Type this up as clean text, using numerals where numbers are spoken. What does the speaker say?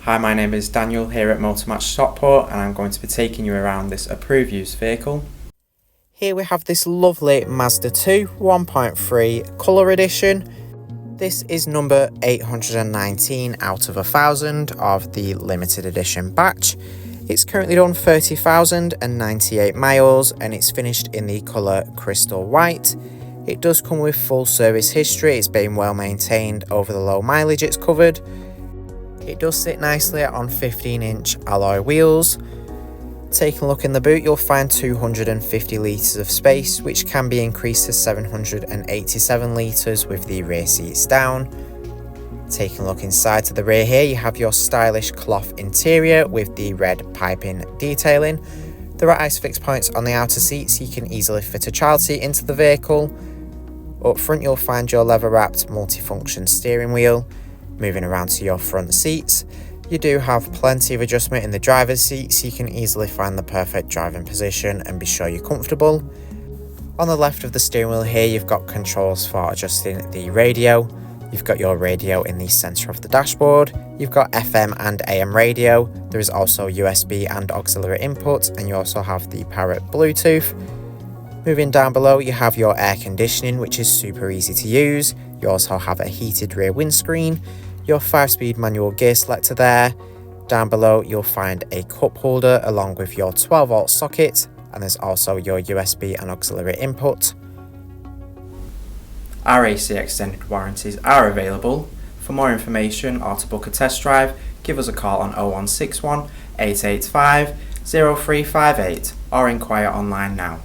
Hi, my name is Daniel here at Motor Match Stockport, and I'm going to be taking you around this approved used vehicle. Here we have this lovely Mazda 2 1.3 colour edition. This is number 819 out of 1,000 of the limited edition batch. It's currently done 30,098 miles and it's finished in the colour crystal white. It does come with full service history. It's been well maintained over the low mileage it's covered. It does sit nicely on 15-inch alloy wheels. Taking a look in the boot, you'll find 250 litres of space, which can be increased to 787 litres with the rear seats down. Taking a look inside to the rear here, you have your stylish cloth interior with the red piping detailing. There are ISOFIX points on the outer seats, so you can easily fit a child seat into the vehicle. Up front, you'll find your leather-wrapped multifunction steering wheel. Moving around to your front seats, you do have plenty of adjustment in the driver's seat, so you can easily find the perfect driving position and be sure you're comfortable. On the left of the steering wheel here, you've got controls for adjusting the radio. You've got your radio in the centre of the dashboard. You've got FM and AM radio. There is also USB and auxiliary input, and you also have the Parrot Bluetooth. Moving down below, you have your air conditioning, which is super easy to use. You also have a heated rear windscreen. Your 5-speed manual gear selector there. Down below you'll find a cup holder along with your 12-volt socket, and there's also your USB and auxiliary input. Our AC extended warranties are available. For more information or to book a test drive, give us a call on 0161 885 0358 or inquire online now.